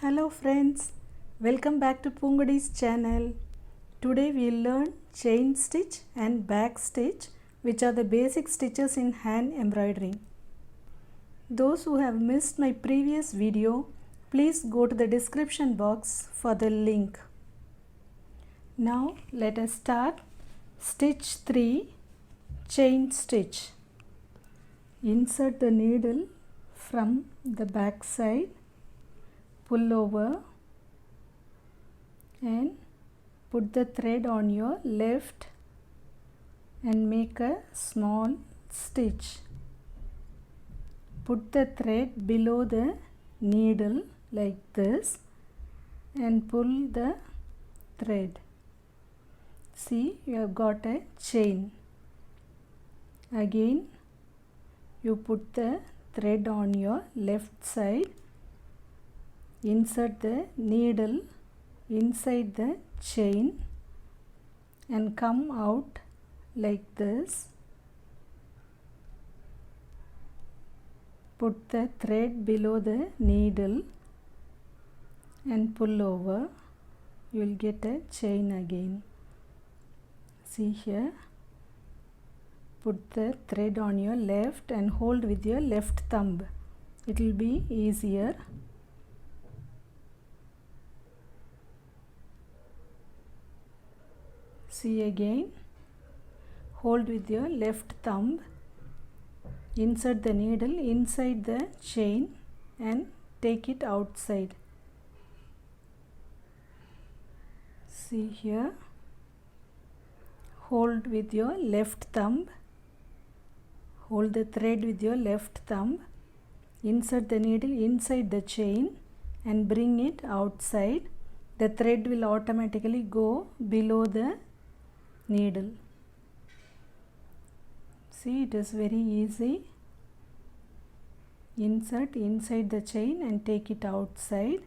Hello friends, welcome back to Poongodi's channel. Today we will learn chain stitch and back stitch, which are the basic stitches in hand embroidery. Those who have missed my previous video, please go to the description box for the link. Now let us start stitch 3, chain stitch. Insert the needle from the back side, pull over and put the thread on your left and make a small stitch. Put the thread below the needle like this and pull the thread. See, you have got a chain. Again you put the thread on your left side, insert the needle inside the chain and come out like this. Put the thread below the needle and pull over. You will get a chain again. See here, put the thread on your left and hold with your left thumb. It will be easier. See again, hold with your left thumb, insert the needle inside the chain and take it outside. See here, hold with your left thumb, hold the thread with your left thumb, insert the needle inside the chain and bring it outside. The thread will automatically go below the needle. See, it is very easy. Insert inside the chain and take it outside.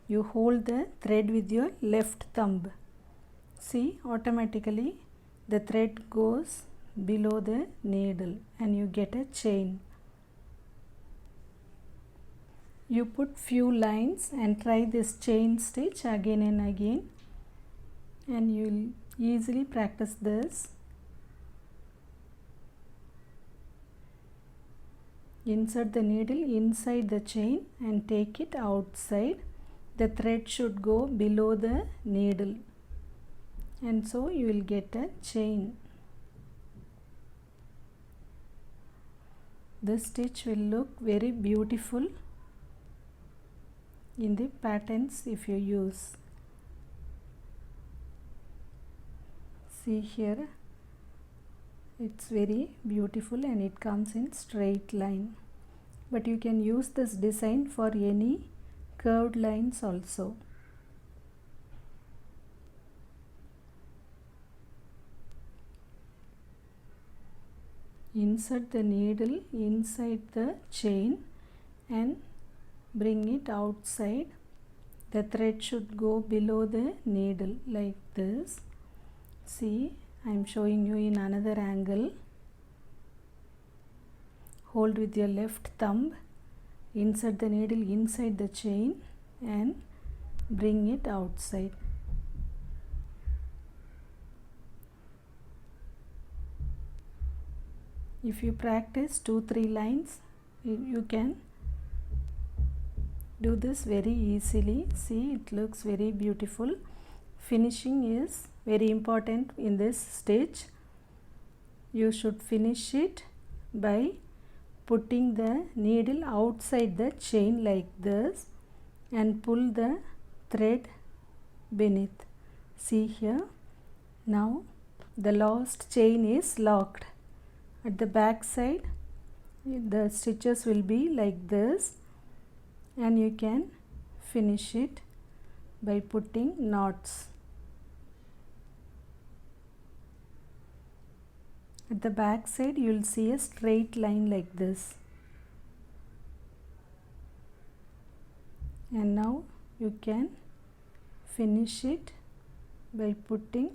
You hold the thread with your left thumb. See, automatically the thread goes below the needle and you get a chain. You put few lines and try this chain stitch again and again, and you will easily practice this. Insert the needle inside the chain and take it outside. The thread should go below the needle and so you will get a chain. This stitch will look very beautiful in the patterns if you use. See here, it's very beautiful and it comes in straight line, but you can use this design for any curved lines also. Insert the needle inside the chain and bring it outside. The thread should go below the needle like this. See, I am showing you in another angle. Hold with your left thumb, insert the needle inside the chain and bring it outside. If you practice 2-3 lines, you can do this very easily. See, it looks very beautiful. Finishing is very important in this stitch. You should finish it by putting the needle outside the chain like this and pull the thread beneath. See here, now the last chain is locked. At the back side the stitches will be like this and you can finish it by putting knots. At the back side you will see a straight line like this, and now you can finish it by putting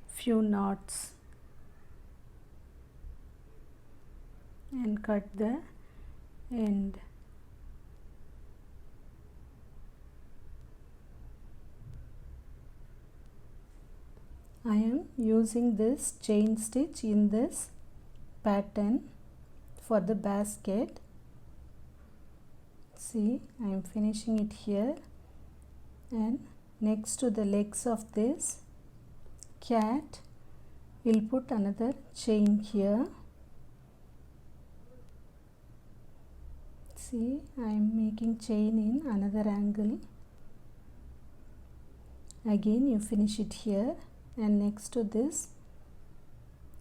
few knots and cut the end. I am using this chain stitch in this pattern for the basket. See, I am finishing it here, and next to the legs of this cat we'll put another chain here. See, I am making chain in another angle. Again you finish it here, and next to this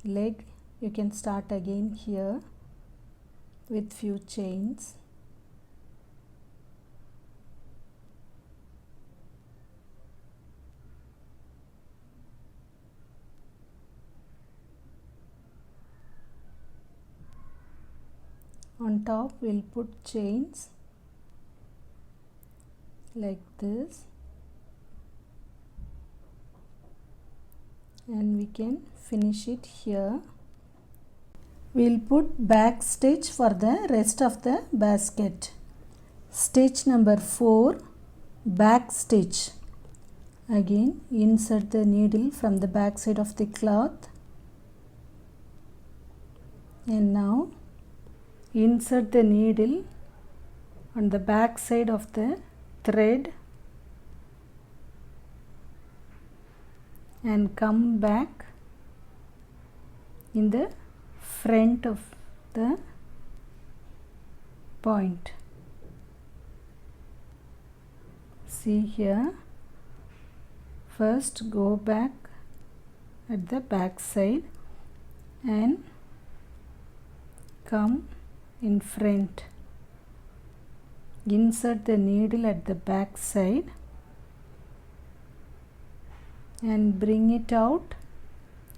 leg you can start again here with few chains. On top we'll put chains like this, and we can finish it here. We'll put back stitch for the rest of the basket. Stitch number 4, back stitch. Again insert the needle from the back side of the cloth, and now insert the needle on the back side of the thread and come back in the front of the point. See here, first go back at the back side and come in front. Insert the needle at the back side and bring it out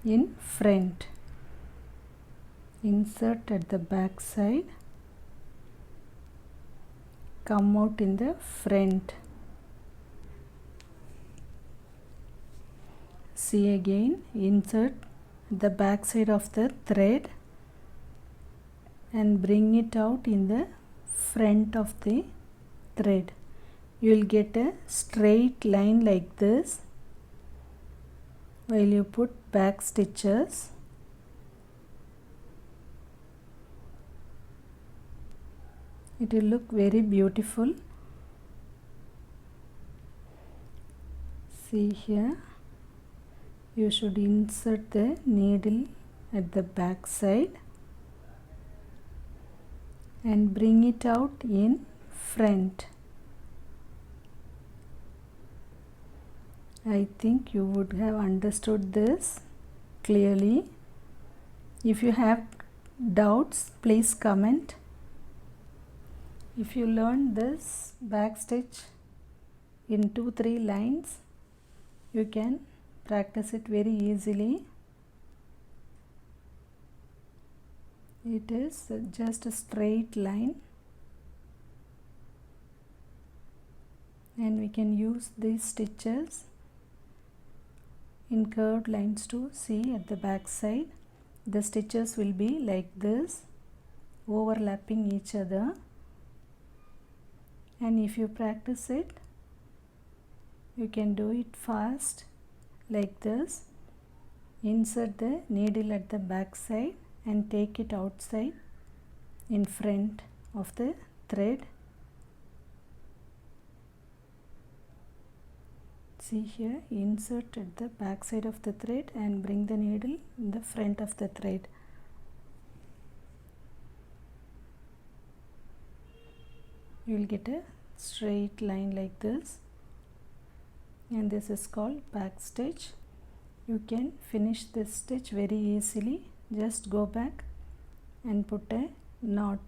in front. Insert at the back side, come out in the front. See again, insert the back side of the thread and bring it out in the front of the thread. You will get a straight line like this while you put back stitches. It will look very beautiful. See here, you should insert the needle at the back side and bring it out in front. I think you would have understood this clearly. If you have doubts, please comment. If you learn this back stitch in 2-3 lines, you can practice it very easily. It is just a straight line, and we can use these stitches in curved lines to see at the back side. The stitches will be like this, overlapping each other, and if you practice it, you can do it fast like this. Insert the needle at the back side and take it outside in front of the thread. See here, insert at the back side of the thread and bring the needle in the front of the thread. You will get a straight line like this, and this is called back stitch. You can finish this stitch very easily. Just go back and put a knot.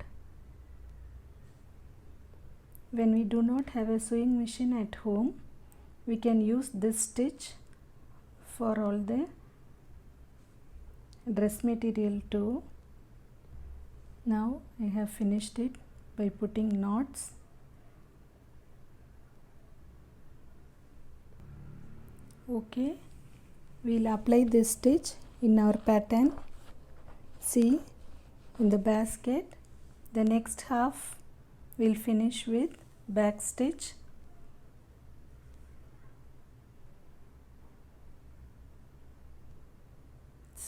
When we do not have a sewing machine at home, we can use this stitch for all the dress material too. Now I have finished it by putting knots. Okay, we will apply this stitch in our pattern. See, in the basket, the next half will finish with back stitch.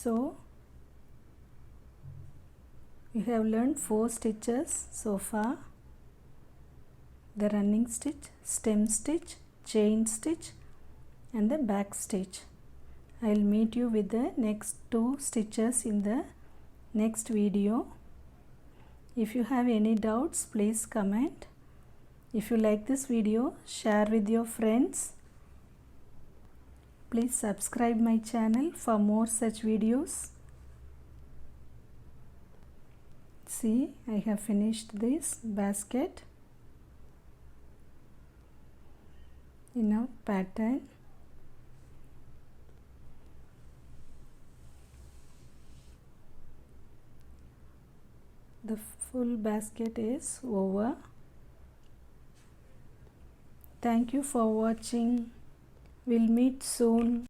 So you have learned 4 stitches so far: the running stitch, stem stitch, chain stitch and the back stitch. I will meet you with the next 2 stitches in the next video. If you have any doubts, please comment. If you like this video, share with your friends. Please subscribe my channel for more such videos. See, I have finished this basket in a pattern. The full basket is over. Thank you for watching. We'll meet soon.